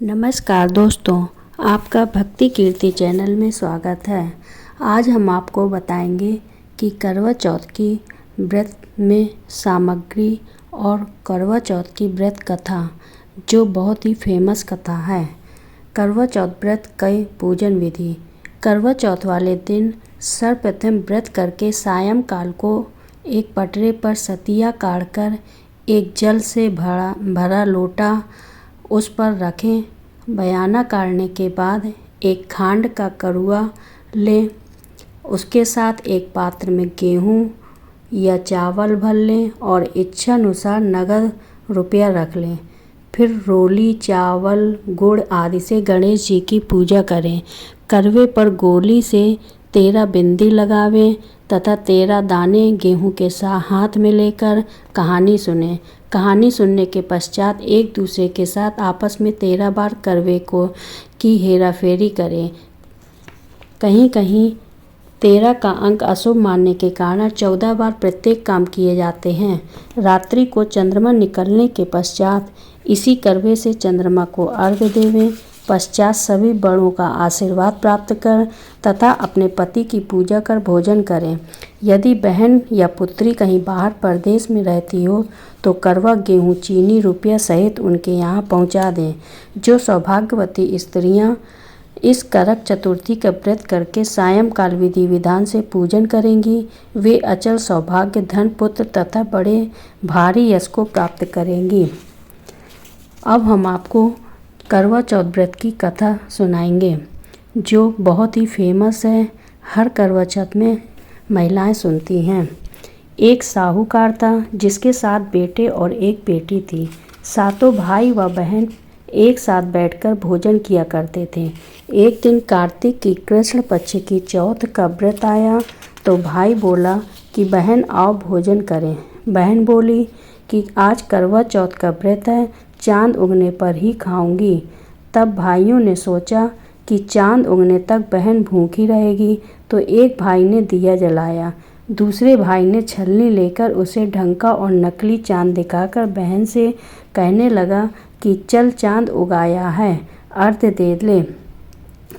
नमस्कार दोस्तों, आपका भक्ति कीर्ति चैनल में स्वागत है। आज हम आपको बताएंगे कि करवा चौथ की व्रत में सामग्री और करवा चौथ की व्रत कथा, जो बहुत ही फेमस कथा है। करवा चौथ व्रत कई पूजन विधि। करवा चौथ वाले दिन सर्वप्रथम व्रत करके सायंकाल को एक पटरे पर सतिया काढ़कर एक जल से भरा लोटा उस पर रखें। बयाना काढ़ने के बाद एक खांड का कड़ुआ लें। उसके साथ एक पात्र में गेहूँ या चावल भर लें और इच्छा अनुसार नगद रुपया रख लें। फिर रोली, चावल, गुड़ आदि से गणेश जी की पूजा करें। करवे पर गोली से 13 बिंदी लगावें तथा 13 दाने गेहूं के साथ हाथ में लेकर कहानी सुनें। कहानी सुनने के पश्चात एक दूसरे के साथ आपस में 13 बार करवे की हेराफेरी करें। कहीं कहीं 13 का अंक अशुभ मानने के कारण 14 बार प्रत्येक काम किए जाते हैं। रात्रि को चंद्रमा निकलने के पश्चात इसी करवे से चंद्रमा को अर्घ्य देवें। पश्चात सभी बड़ों का आशीर्वाद प्राप्त कर तथा अपने पति की पूजा कर भोजन करें। यदि बहन या पुत्री कहीं बाहर प्रदेश में रहती हो तो करवा, गेहूँ, चीनी, रुपया सहित उनके यहाँ पहुँचा दें। जो सौभाग्यवती स्त्रियाँ इस करक चतुर्थी का व्रत करके सायंकाल विधि विधान से पूजन करेंगी, वे अचल सौभाग्य, धन, पुत्र तथा बड़े भारी यश को प्राप्त करेंगी। अब हम आपको करवा चौथ व्रत की कथा सुनाएंगे, जो बहुत ही फेमस है। हर करवा चौथ में महिलाएं सुनती हैं। एक साहूकार था जिसके 7 बेटे और एक बेटी थी। सातों भाई व बहन एक साथ बैठकर भोजन किया करते थे। एक दिन कार्तिक की कृष्ण पक्ष की चौथ का व्रत आया तो भाई बोला कि बहन आओ भोजन करें। बहन बोली कि आज करवा चौथ का व्रत है, चांद उगने पर ही खाऊंगी। तब भाइयों ने सोचा कि चांद उगने तक बहन भूखी रहेगी, तो एक भाई ने दिया जलाया। दूसरे भाई ने छलनी लेकर उसे ढंका और नकली चांद दिखाकर बहन से कहने लगा कि चल चांद उगाया है, अर्घ्य दे ले।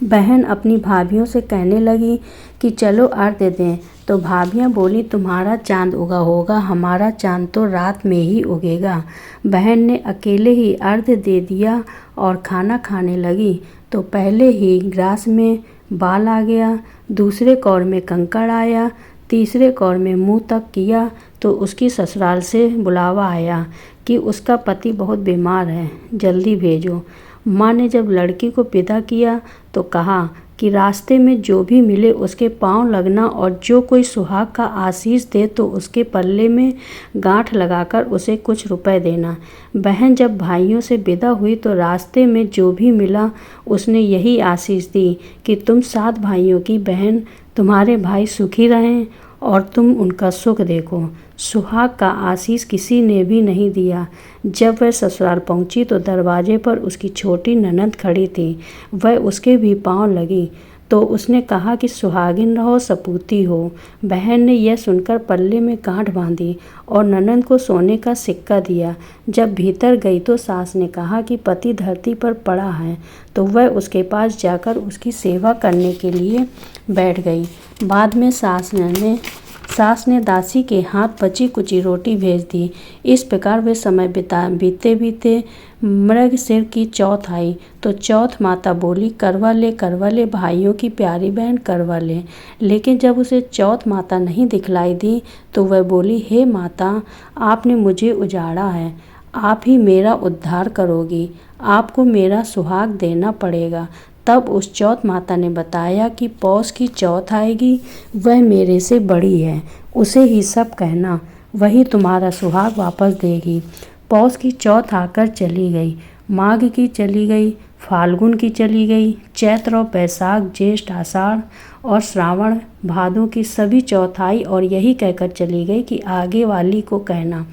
बहन अपनी भाभियों से कहने लगी कि चलो अर्घ्य दें, तो भाभियाँ बोली तुम्हारा चांद उगा होगा, हमारा चांद तो रात में ही उगेगा। बहन ने अकेले ही अर्घ्य दे दिया और खाना खाने लगी तो पहले ही ग्रास में बाल आ गया, दूसरे कौर में कंकड़ आया, तीसरे कौर में मुंह तक किया तो उसकी ससुराल से बुलावा आया कि उसका पति बहुत बीमार है, जल्दी भेजो। माँ ने जब लड़की को विदा किया तो कहा कि रास्ते में जो भी मिले उसके पांव लगना और जो कोई सुहाग का आशीष दे तो उसके पल्ले में गांठ लगाकर उसे कुछ रुपए देना। बहन जब भाइयों से विदा हुई तो रास्ते में जो भी मिला उसने यही आशीष दी कि तुम 7 भाइयों की बहन, तुम्हारे भाई सुखी रहें और तुम उनका सुख देखो। सुहाग का आशीष किसी ने भी नहीं दिया। जब वह ससुराल पहुंची तो दरवाजे पर उसकी छोटी ननद खड़ी थी। वह उसके भी पांव लगी तो उसने कहा कि सुहागिन रहो, सपूती हो। बहन ने यह सुनकर पल्ले में गांठ बांधी और ननद को सोने का सिक्का दिया। जब भीतर गई तो सास ने कहा कि पति धरती पर पड़ा है, तो वह उसके पास जाकर उसकी सेवा करने के लिए बैठ गई। बाद में सास ने दासी के हाथ बची कुची रोटी भेज दी। इस प्रकार वे समय बीते बीते मृगशिर की चौथ आई तो चौथ माता बोली करवा ले भाइयों की प्यारी बहन करवा ले। लेकिन जब उसे चौथ माता नहीं दिखलाई दी तो वह बोली हे माता, आपने मुझे उजाड़ा है, आप ही मेरा उद्धार करोगी, आपको मेरा सुहाग देना पड़ेगा। तब उस चौथ माता ने बताया कि पौष की चौथ आएगी, वह मेरे से बड़ी है, उसे ही सब कहना, वही तुम्हारा सुहाग वापस देगी। पौष की चौथ आकर चली गई, माघ की चली गई, फाल्गुन की चली गई, चैत्र और बैसाख, ज्येष्ठ, आषाढ़ और श्रावण, भादों की सभी चौथ आई और यही कहकर चली गई कि आगे वाली को कहना।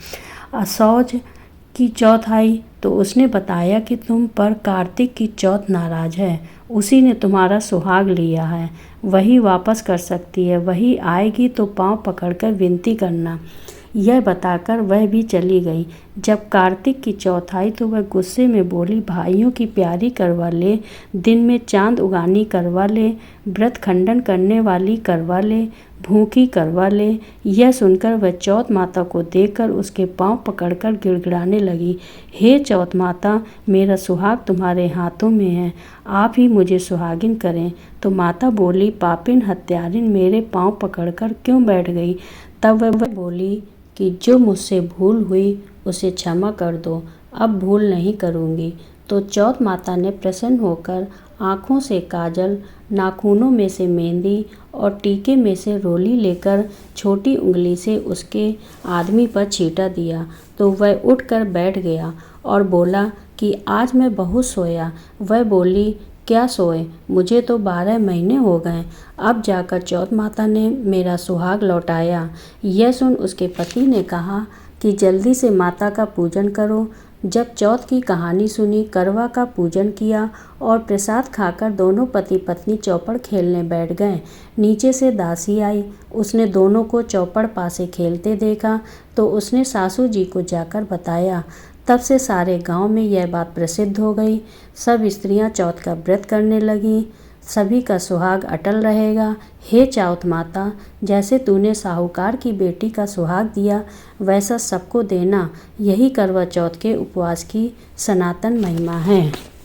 असौज की चौथ आई तो उसने बताया कि तुम पर कार्तिक की चौथ नाराज है, उसी ने तुम्हारा सुहाग लिया है, वही वापस कर सकती है, वही आएगी तो पांव पकड़कर विनती करना। यह बताकर वह भी चली गई। जब कार्तिक की चौथ आई तो वह गुस्से में बोली, भाइयों की प्यारी करवा ले, दिन में चांद उगानी करवा ले, व्रत खंडन करने वाली करवा ले, भूखी करवा ले। यह सुनकर वह चौथ माता को देखकर उसके पांव पकड़कर गिड़गिड़ाने लगी, हे चौथ माता, मेरा सुहाग तुम्हारे हाथों में है, आप ही मुझे सुहागिन करें। तो माता बोली, पापिन हत्यारिन, मेरे पांव पकड़कर क्यों बैठ गई? तब वह बोली कि जो मुझसे भूल हुई उसे क्षमा कर दो, अब भूल नहीं करूँगी। तो चौथ माता ने प्रसन्न होकर आँखों से काजल, नाखूनों में से मेहंदी और टीके में से रोली लेकर छोटी उंगली से उसके आदमी पर छींटा दिया। तो वह उठकर बैठ गया और बोला कि आज मैं बहुत सोया। वह बोली, क्या सोए, मुझे तो 12 महीने हो गए, अब जाकर चौथ माता ने मेरा सुहाग लौटाया। यह सुन उसके पति ने कहा कि जल्दी से माता का पूजन करो। जब चौथ की कहानी सुनी, करवा का पूजन किया और प्रसाद खाकर दोनों पति पत्नी चौपड़ खेलने बैठ गए। नीचे से दासी आई, उसने दोनों को चौपड़ पासे खेलते देखा तो उसने सासू जी को जाकर बताया। तब से सारे गांव में यह बात प्रसिद्ध हो गई। सब स्त्रियां चौथ का व्रत करने लगीं। सभी का सुहाग अटल रहेगा। हे चौथ माता, जैसे तूने साहूकार की बेटी का सुहाग दिया वैसा सबको देना। यही करवा चौथ के उपवास की सनातन महिमा है।